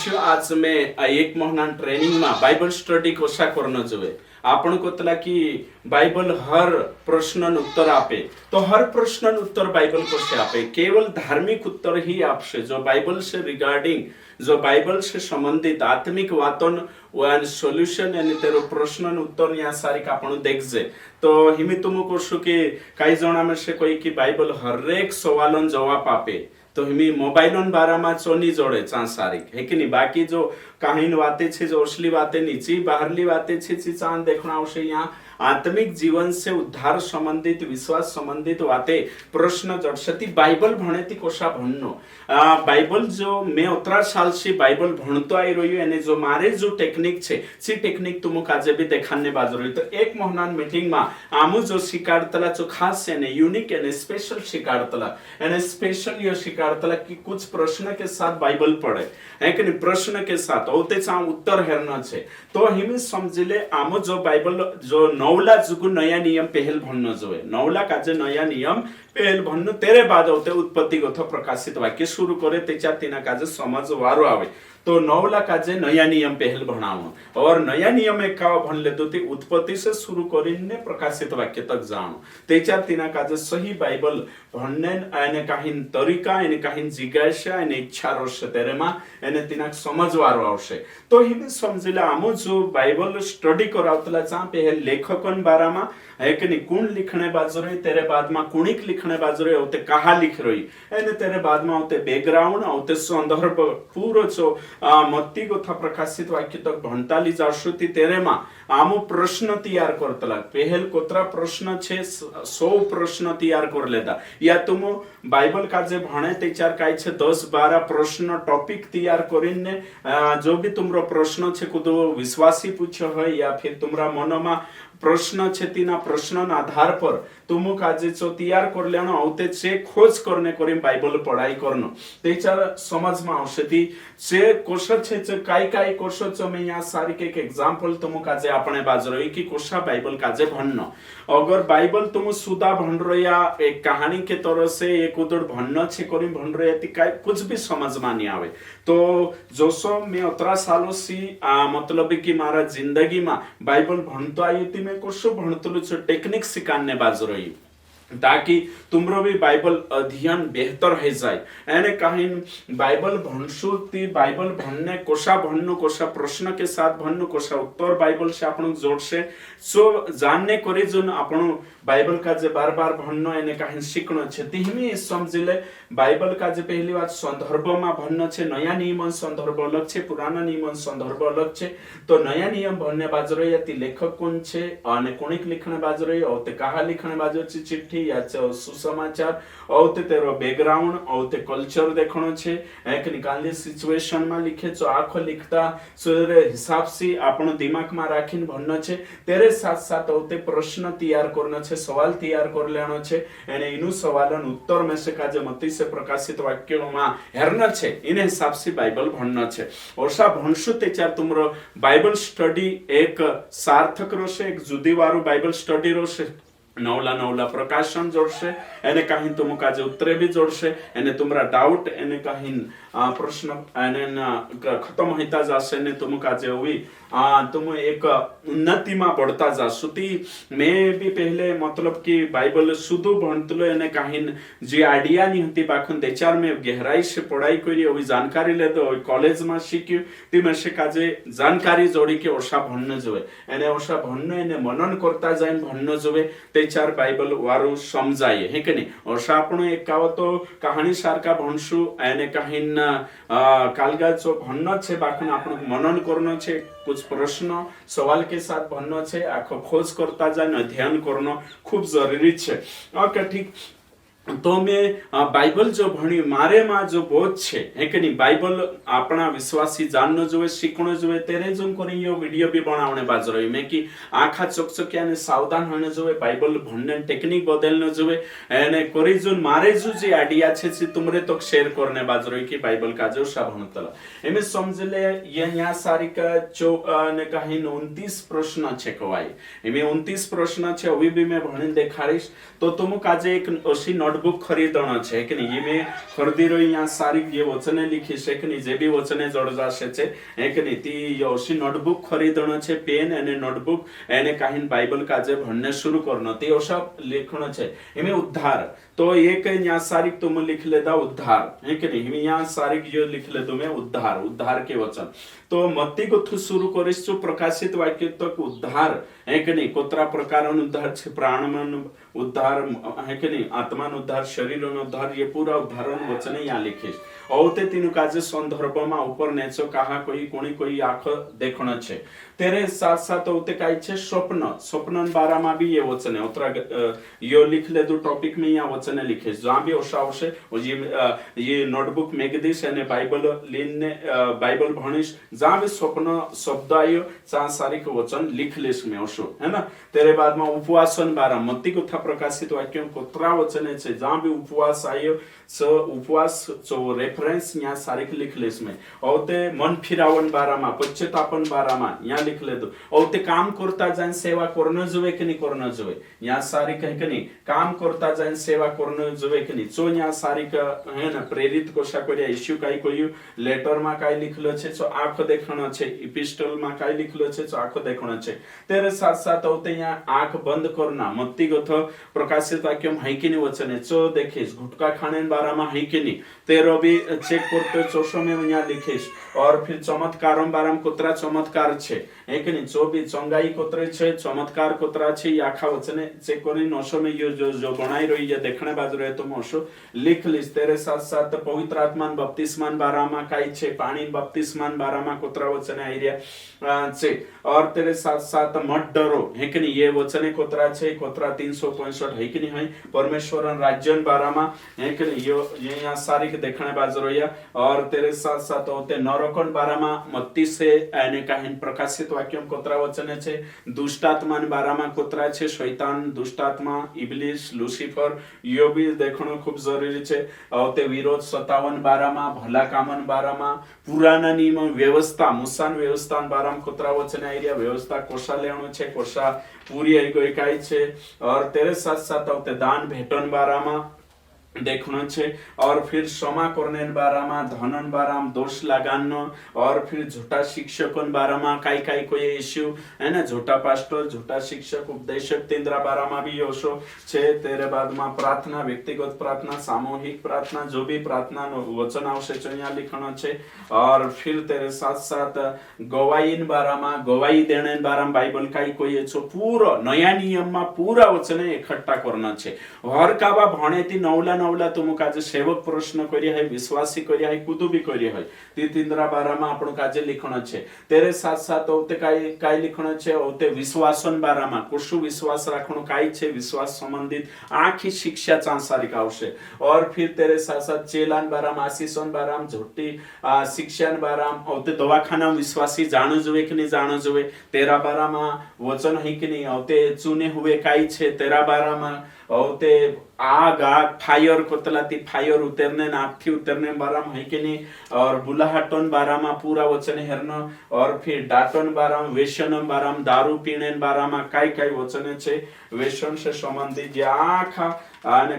आज मैं एक महीना ट्रेनिंग में बाइबल स्टडी कशा करना जोए आपण कोतला कि बाइबल हर प्रश्न उत्तर आपे तो हर प्रश्न उत्तर बाइबल कसे आपे केवल धार्मिक उत्तर ही आपसे जो बाइबल से रिगार्डिंग जो बाइबल से संबंधित आत्मिक वातन वन सॉल्यूशन यानी तेरो प्रश्न उत्तर या सारी आपण देखजे तो हिमी तुमको शु कि काही जणा में से कोई कि बाइबल हर एक सवालन जवाब आपे तो हिमी मोबाइलन बारामा चोनी जोड़े चा सारी है कि नहीं बाकी जो काहीन बातें छे जो असली बातें नीची बाहरली बातें छे चांद देखना आवश्यक यहाँ आत्मिक जीवन से उद्धार संबंधित विश्वास संबंधित बातें प्रश्न जड़सती बाइबल भणेती कोशा भणनो बाइबल जो मैं 18 साल से बाइबल भणतो आई रही यानी जो मारे जो टेक्निक छे सी टेक्निक तुम काजे भी देखाने बाज रही तो एक महीना मीटिंग में आमु जो शिकारतला जो खास यानी यूनिक यानी स्पेशल शिकारतला यानी स्पेशल ये शिकारतला कि कुछ प्रश्न के साथ बाइबल पढ़े है कि नहीं प्रश्न के साथ होते उत्तर हेरना छे तो हिमी समझिले आमु जो बाइबल जो नौला जुगु नया नियम पहल भन्न जोए नौला काजे नया नियम पहल भन्न तेरे बाद होते उत्पत्ति गथ प्रकाशित वाक्य शुरू करे तेच्या तीना काजे समझ वारो आवे तो नौला काजे नया नियम पहल भणाओ और नया नियम एक का भणले तो ते उत्पत्ति से शुरू करिने प्रकाशित वाक्य तक जानो तेच्या तीना काजे सही बाइबल भणने आने काहीन तरीका आने काहीन जिज्ञासा आने इच्छा रोश तेरेमा आने तीना समझ वारो आवश्यक तो हिमे समझिला आमो जो बाइबल स्टडी करावतला चा पहल लेखकन बारामा है कि नहीं कुण लिखने बाजू रही तेरे बाद में कुणिक लिखने बाजू रही होते कहा लिख रही है तेरे बाद में होते बैकग्राउंड होते संदर्भ पूरो जो मत्ती गोथा प्रकाशित वाक्य तक भणताली जाशुती तेरे में आमु प्रश्न तैयार करतला पहल कोतरा प्रश्न छे 100 प्रश्न तैयार कर लेता या तुम बाइबल का जे भणे तेचार काय छे 10-12 प्रश्न टॉपिक तैयार करिने जो भी तुमरो प्रश्न छे कुदो विश्वासी पूछो है या फिर तुमरा मनमा प्रश्न छे तीना प्रश्न आधार पर तुम काजे जो तैयार कर लेनो औते छे खोज करने करी बाइबल पढ़ाई करनो तेचार समझ में आवश्यती से कोश छे काय काय कोश जो मैं यहाँ सारी के एक एग्जांपल तुम काजे अपने बाज रही कि कोशा बाइबल काजे भणनो अगर बाइबल तुम सुदा भण रया एक कहानी के तरह से एक उदर भणनो छे करी भण रया ती काय कुछ भी समझ में नहीं आवे तो जोसो मैं 18 सालों से मतलब कि मारा जिंदगी में बाइबल भणतो आई थी मैं कोशो भणतलो छे टेक्निक सिखाने बाज रही ताकि तुमरो भी बाइबल अध्ययन बेहतर है जाए यानी कहीं बाइबल भणसु ती बाइबल भणने कोशा भणनु कोशा प्रश्न के साथ भणनु कोशा उत्तर बाइबल से आपण जोड़से सो जानने करे जोन आपण बाइबल का जे बार बार भणनो यानी कहीं शिखनो छे तिहिमी समझिले बाइबल का जे पहली बात संदर्भ में भणनो छे नया नियम संदर्भ अलग छे पुराना नियम संदर्भ अलग छे तो नया नियम भणने बाजरो या ती लेखक कोण छे अने कोणिक लिखने बाजरो औते कहा लिखने बाजरो छे चिट्ठी या सुसमाचार औते तेरो बैकग्राउंड औते कल्चर देखनो छे एक निकालने सिचुएशन में लिखे जो आखो लिखता सोरे हिसाब से आपण दिमाग में राखीन भणनो छे तेरे साथ साथ औते प्रश्न तैयार करनो छे सवाल तैयार कर लेनो छे एने इनु सवालन उत्तर में से काजे मती से प्रकाशित वाक्यों में हेरना छे इने हिसाब से बाइबल भणनो छे और सा भणसु तेचार तुमरो बाइबल स्टडी एक सार्थक रोशे एक जुदी वारू बाइबल स्टडी रोशे नवला प्रकाशन जोड़से एने कहीं तुम काजे उत्तरे भी जोड़से एने तुमरा डाउट एने कहीं प्रश्न एने खत्म होता जासे ने तुम काजे हुई तुम एक उन्नति में बढ़ता जा सुती मैं भी पहले मतलब कि बाइबल सुधु भणतलो एने कहीं जी आइडिया नहीं होती बाखुन देचार में गहराई से पढ़ाई करी अभी जानकारी ले दो कॉलेज में सीखी ती में से काजे जानकारी जोड़ी के ओशा भणन जोए एने ओशा भणन एने मनन करता जाए भणन जोए तेचार बाइबल वारो समजाए है कि नहीं ओशा आपण एक काव तो कहानी सारका भणसु एने कहीं कालगा जो भणन छे बाखुन आपण मनन करनो छे कुछ प्रश्न सवाल के साथ भणनो छे आखो खोज करता जाए अध्ययन करनो खूब जरूरी छे ओके ठीक तो मैं बाइबल जो भणी मारे में जो बोध छे है कि नहीं बाइबल अपना विश्वासी जाननो जोए सीखनो जोए तेरे जोन करी यो वीडियो भी बनावने बाज रही मैं कि आखा चकचकिया ने सावधान होने जोए बाइबल भणने टेक्निक बदलनो जोए एने करी जोन मारे जो जे आइडिया छे से तुमरे तो शेयर करने बाज रही कि बाइबल का जो सा भणतला एमे समझले ये यहाँ सारी का जो ने कहीं 29 प्रश्न छे कवाई एमे 29 प्रश्न छे अभी भी मैं भणी देखाड़ीश तो तुम काजे एक ओसी नोट नोटबुक खरीदणो छे कि नहीं, ये मैं खरीदी रही यहाँ सारी ये वचने लिखी है कि नहीं, जे भी वचने जोड़ जाशे छे कि नहीं, ती योशी नोटबुक खरीदणो छे, पेन एने नोटबुक एने काहीन बाइबल काजे भणने शुरू करनो, ते ओशा लिखणो छे एमे उद्धार। तो एक यहाँ सारिक तुम लिख लेदा उद्धार है कि नहीं, यहाँ सारिक यो लिख ले तुम्हें उद्धार, उद्धार के वचन। तो मत्ती को थु शुरू करिस जो प्रकाशित वाक्य तक उद्धार है कि नहीं, कोतरा प्रकार उद्धार छे, प्राणमन उद्धार है कि नहीं, आत्मान उद्धार, शरीर उद्धार, ये पूरा उदाहरण वचन यहाँ लिखिस। और ते तीनु काजे संदर्भ में ऊपर नेचो कहा कोई कोई आंख देखण छे, तेरे साथ साथ होते काई छे स्वप्न, स्वप्नन बारा में भी ये वचन है, उतरा यो लिख ले दो टॉपिक में यहाँ वचन लिखे जहाँ भी ओशा आवशे ये नोटबुक मेगदीश एने बाइबल लीने बाइबल भणीश, जहाँ भी स्वप्न शब्द आयो जहाँ सारी वचन लिख लेस में ओशो है ना। तेरे बाद में उपवासन बारा मत्ती को था प्रकाशित वाक्यों कोतरा वचन है, जहाँ भी उपवास आयो उपवास जो रेफरेंस यहाँ सारी लिख लेस में। और ते मन फिरावन बारा में, पश्चातापन बारा में यहाँ लिख ले दो। और ते काम करता जाए सेवा करना जुए कि नहीं करना जुए, यहाँ सारी कह के नहीं, काम करता जाए सेवा करना जुए कि नहीं, चो यहाँ सारी का है ना प्रेरित कोशा करिया इश्यू काई कोई लेटर में काई लिखलो छे चो आंख देखणो छे, इपिस्टल में काई लिखलो छे चो आंख देखणो छे। तेरे साथ साथ होते यहाँ आंख बंद करना, मत्ती को तो प्रकाशित वाक्य में है कि नहीं वचन है, चो देखिस गुटखा खाने बारा में है कि नहीं, तेरो भी चेक करते चोशो में यहाँ लिखिस। और फिर चमत्कारों बारा में कोतरा चमत्कार छे है कि नहीं, चो भी चंगाई कोतरे छे, चमत्कार कोतरा छे, आखा वचने चेक करी नोशो में यो जो बनाई रही है देखने बाजू रहे तो मोशो लिख लिस। तेरे साथ साथ पवित्र आत्मान बपतिस्मान बारा में काई छे, पानी बपतिस्मान बारा में कोतरा वचने आई रिया छे। और तेरे साथ साथ मत डरो है कि नहीं, ये वचने कोतरा छे, कोतरा 365 है कि नहीं है, परमेश्वर राज्यन बारा में है कि नहीं, यो ये यहाँ सारी देखने बाजू रही। और तेरे साथ साथ होते नरकन बारा में मत्ती से आने काहीन प्रकाशित वाक्यों कोतरा वचने छे, दुष्टात्मान बारा में कोतरा छे, शैतान दुष्टात्मा इब्लिस लूसीफर यो भी देखणो खूब जरूरी छे। और ते विरोध 57 बारा में, भला कामन बारा में, पुराना नियम व्यवस्था मूसान व्यवस्था बारा में कोतरा वचने आई रिया, व्यवस्था कोशा लेणो छे, कोशा पूरी आई गई काई छे। और तेरे साथ साथ होते दान भेटन बारा में देखना छे। और फिर क्षमा करने बारा में, धनन बारा में, दोष लगानो। और फिर झूठा शिक्षकन बारा में काई कोई इश्यू है ना, झूठा पास्टर, झूठा शिक्षक, उपदेशक तेंद्रा बारा में भी योशो छे। तेरे बाद में प्रार्थना, व्यक्तिगत प्रार्थना, सामूहिक प्रार्थना, जो भी प्रार्थना वचन आवशे छे यहाँ लिखनो छे। और फिर तेरे साथ साथ गवाही बारा में, गवाही देने बारा में बाइबल काई कोई छो पूरा नया नियम में पूरा वचन इकट्ठा करना छे। हर काबा भणे ती नौला तुम काजे सेवक प्रश्न करिया है, विश्वासी करिया है, कुतुबी करिया है, ती तींद्रा बारा में आपण काजे लिखणो छे। तेरे साथ साथ ओते काई लिखणो छे, ओते विश्वासन बारा में, कुशु विश्वास राखणो काई छे, विश्वास संबंधित आखी शिक्षा चांसारिक आवशे। और फिर तेरे साथ साथ चेलान बारा में, आशीषन बारा में, झूठी शिक्षान बारा में, ओते दवाखाना विश्वासी जाणो जोवे कि नहीं जाणो जोवे, तेरा बारा में वचन है कि नहीं, ओते चुने हुए काई छे तेरा बारा में, ओते आग फायर कोतलाती फायर उतरने नाक थी उतरने बारा में है कि नहीं। और बुलाहटन बारा में पूरा वचन हेरनो। और फिर डाटन बारा में, वेश्यन बारा में, दारू पीने बारा में काई वचन छे, वेश्यन से संबंधित जे आखा ने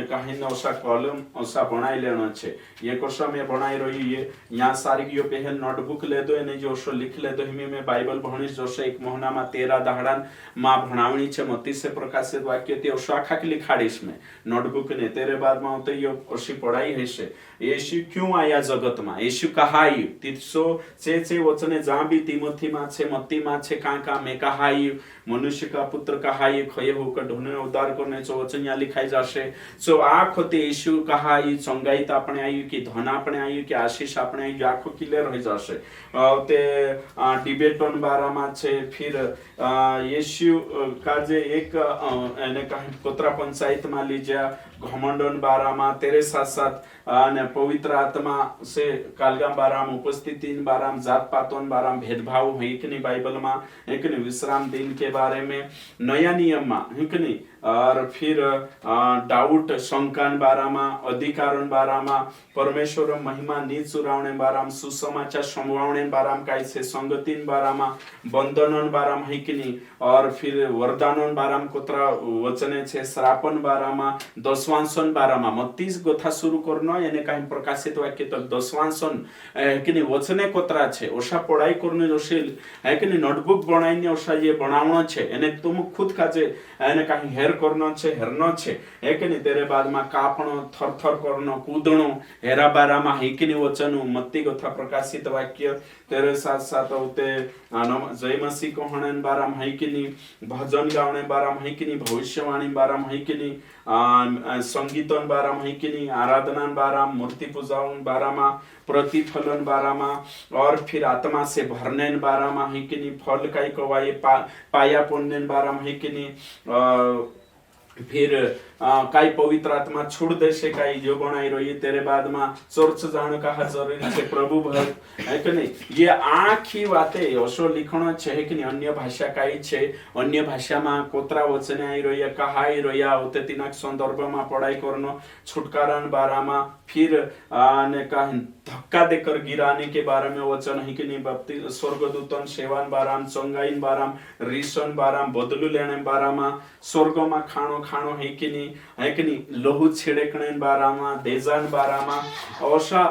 काहीन ओसा कॉलम ओसा बनाई लेनो छे। ये कोसा में बनाई रही है यहाँ सारी यो पहल नोटबुक ले दो ने जो सो लिख ले दो, हिमे में बाइबल भणीश जो से एक महीना में 13 दाहड़ान मां भणावणी छे, मत्ती से प्रकाशित वाक्य ते ओसा आखा के लिखाड़ीश में नोटबुक ने। तेरे बाद में होते यो ओसी पढ़ाई है से यीशु क्यों आया जगत में, यीशु कहा आयु, 300 वचने जहाँ भी तिमोथी में छे, मत्ती में छे, का में कहा आयु, मनुष्य का पुत्र कहा आयु, खये होकर ढूंढने उद्धार करने चो वचन यहाँ लिखाई जाशे। सो आँख होते यीशु कहा आयु, चंगाई तो अपने आयु की, धन अपने आयु की, आशीष अपने आयु, आँखों क्लियर हो जाशे। ते डिबेटन बारा में छे। फिर यीशु का जे एक एने कहीं कोतरा पंचायत में लीजिया घमंडन बारा में। तेरे साथ साथ पवित्र आत्मा से कालगाम बारा में, उपस्थिति बारा में, जात पातों बारा में, भेदभाव है कि नहीं बाइबल में है कि नहीं, विश्राम दिन के बारे में, नया नियम में है कि नहीं, और फिर डाउट शंकान बारामा अधिकारण बारामा परमेश्वर महिमा नीच चुरावणे बाराम सुसमाचार संभावणे बाराम काय से संगतीन बारामा बंधनन बाराम है कि नहीं और फिर वरदानन बाराम कोतरा वचने छे श्रापन बारामा दशवांशन बारामा 32 गोथा शुरू करनो यानी काही प्रकाशित वाक्य तो दशवांशन कि नहीं वचने कोतरा छे ओशा पढ़ाई करने जोशील है कि नहीं नोटबुक बनाईने ओशा ये बनावणो छे एने तुम खुद काजे एने काही हेर करनो छे हेरनो छे है कि नहीं तेरे बाद में कापणो थरथर करनो कूदणो हेरा बारामा है कि नहीं वचन मत्ती गोथा प्रकाशित वाक्य तेरे साथ साथ होते जय मसीह को हणन बाराम है कि नहीं भजन गावणे बाराम है कि नहीं भविष्यवाणी बाराम है कि नहीं संगीतन बाराम है कि नहीं आराधनान बाराम मूर्ति पूजावन बारामा प्रतिफलन बारामा और फिर आत्मा से भरने बारामा है कि नहीं फल काई कवाये पाया पुण्यन बाराम है कि नहीं फिर काई पवित्र आत्मा छोड़ दे से काई जो बनाई रही तेरे बाद में चर्च जाने का जरूरी है प्रभु भक्त है कि नहीं ये आखी बातें अशो लिखण है कि नहीं अन्य भाषा काई छे अन्य भाषा में कोतरा वचने आई रही कहा आई रही होते तिनाक संदर्भ में पढ़ाई करनो छुटकारान बारा में फिर ने का धक्का देकर गिराने के बारे में वचन है कि नहीं बपति स्वर्गदूतन सेवान बाराम चंगाइन बाराम ऋषन बाराम बदलू लेने बारा में स्वर्ग में खाणो खाणो है कि नहीं लोहू छिड़कने बारामा देजान बारामा अशा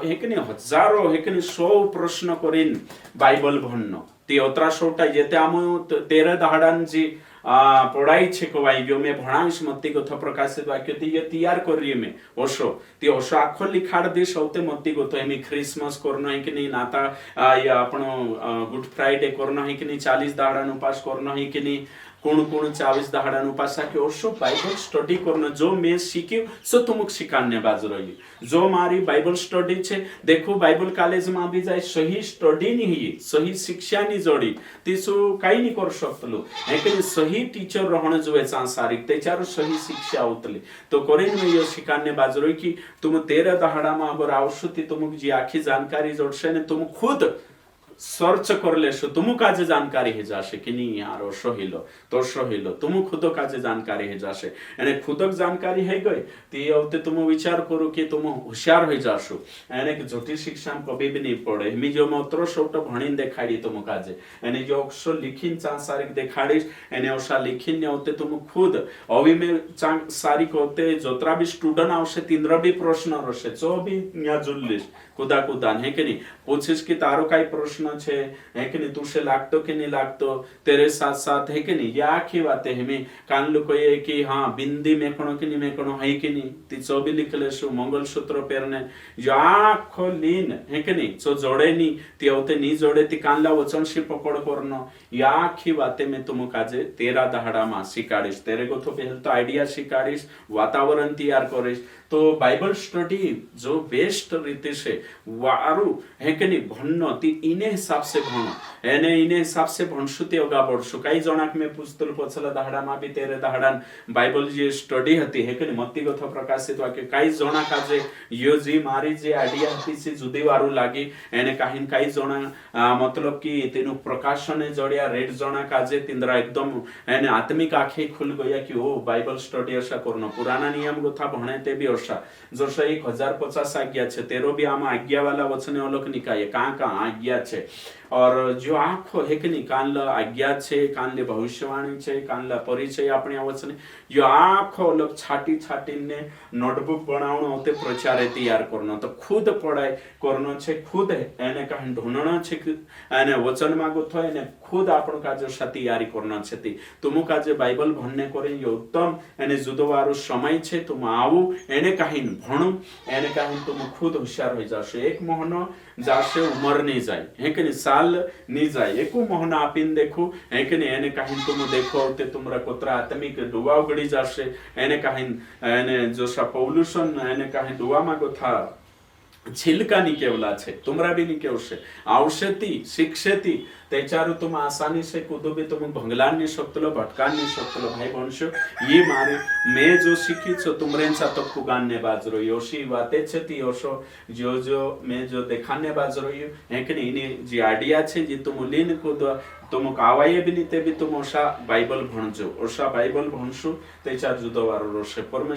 है कि नहीं हजारों है कि नहीं 100 प्रश्न करीन बाइबल भणनो ती 17 येते आम 13 दहाडान जी पढ़ाई छे कवाई जो मैं भणावीश मत्ती गोथा प्रकाशित वाक्य ती ये तैयार कर रही मैं ओशो ती ओशो आखो लिखाड़ देश होते मत्ती गोथा एमी क्रिसमस करना है कि नहीं नाता या आपनो गुड फ्राइडे करना है कि नहीं 40 दहाडान उपास करना है कि नहीं कोण 24 दहाडान उपास के ओशो बाइबल स्टडी करना जो मैं सीख्यो सो तुमक शिकान्य बाज रही जो मारी बाइबल स्टडी छे देखो बाइबल कॉलेज में भी जाए सही स्टडी नहीं है सही शिक्षा नहीं जोड़ी तीसो काही नहीं कर सकतलो है सही टीचर रहने जो सांसारिक त्याच्यावर सही शिक्षा उतली तो करेन में यो शिकान्य बाज रही कि तुम 13 दहाडा में अगर आवशो ती तुमक जी आखी जानकारी जोड़शे ने तुम खुद सर्च कर लेशो तुम काजे जानकारी हे जाशे कि नहीं यार ओशो हिलो तोशो हिलो तुम खुद काजे जानकारी हे जाशे एने खुदक जानकारी है गई ती अवते तुम विचार करो कि तुम होशियार हो जाशो एने जटिल शिक्षा कभी भी नहीं पड़े मी जो मोत्रो शोट भणीन देखाड़ी तुम काजे एने जो ओशो लिखिन सांसारिक देखाड़ीश एने ओशा लिखिन ने होते तुम खुद अभी में सांसारिक होते जोतरा भी स्टूडेंट आवशे तिंद्र भी प्रश्न रशे जो भी या जुल्लिश खुदा खुदान है कि नहीं पूछिस कि तारो काई प्रश्न छे है कि नहीं तुसे लागतो कि नहीं लागतो तेरे साथ साथ है कि नहीं या आखी बातें हमें कान लो कोई कि हाँ बिंदी में कोनो कि नहीं में कोनो है कि नहीं ती चो भी लिख लेशो मंगलसूत्र पेरने जो आखो लीन है कि नहीं चो जोड़े नहीं ती होते नहीं जोड़े ती कान ला वचन शी पकड़ करनो या आखी बातें में तुम काजे 13 दहाड़ा में शिकाड़ीश तेरे को तो पहले तो आइडिया शिकाड़ीश वातावरण तैयार करीश तो बाइबल स्टडी जो बेस्ट रीति से वारू है कि नहीं भणनो ती इने हिसाब से भणो एने इने हिसाब से भणसु ते अगा बढ़सु काही जणाक में पुस्तल पछला दहाडा मा भी 13 दहाडान बाइबल जी स्टडी हती है कि नहीं मत्ती गोथा प्रकाशित वाक्य काही जणा काजे यो जी मारी जे आइडिया हती से जुदी वारू लागी एने काही जणा मतलब कि तेनु प्रकाशने जड़िया रेड जणा काजे तिंद्रा एकदम एने आत्मिक आंखें खुल गया कि ओ बाइबल स्टडी अशा करनो पुराना नियम गोथा भणे ते भी जैसा 1050 आज्ञा छे तेरो भी आमा आज्ञा वाला वचने अलोक निकाय कहाँ आज्ञा छे और जो आखो है कि नहीं कान ला आज्ञा छे कान ले भविष्यवाणी छे कान ला परिचय अपने वचने जो आखो अलग छाटी छाटी ने नोटबुक बनावनो होते प्रचारे तैयार करनो तो खुद पढ़ाई करनो छे खुद एने कहां ढूंढनो छे एने वचन मागो थो एने खुद आपण का जो तैयारी करनो छे ती तुम का जे बाइबल भणने करे यो उत्तम एने जुदोवारो समय छे तुम आवो एने कहां भणो एने कहां तुम खुद होशियार हो जाशे एक महीनो जाशे उमर नहीं जाए है कि नहीं साल नहीं जाए एको महीना आपीन देखो है कि नहीं एने कहीं तुम देखो ते तुमरा कोतरा आत्मिक डुवा उगड़ी जाशे एने कहीं एने जो सा पौलुसन एने कहीं डुवा मागो था छिलका निकेवला छे तुमरा भी निकेवशे आवशेती शिक्षेती त्याच्यावर तुम आसानी से कुदो भी तुम भंगला नहीं शकतलो भटका नहीं शकतलो भाई भणशो ये मारे मैं जो शिखी छो तुमरेंचा तो कुगानने बाजरो योशी वाते छती योशो जो जो मैं जो देखाने बाजरो यो एकने इने जी आइडिया छे जी तुम लीन कुदो तुम कावाये भी नहीं ते भी तुम ओशा बाइबल भणजो ओशा बाइबल भणशो त्याच्या जुदो वारो रोशे परमेश्वर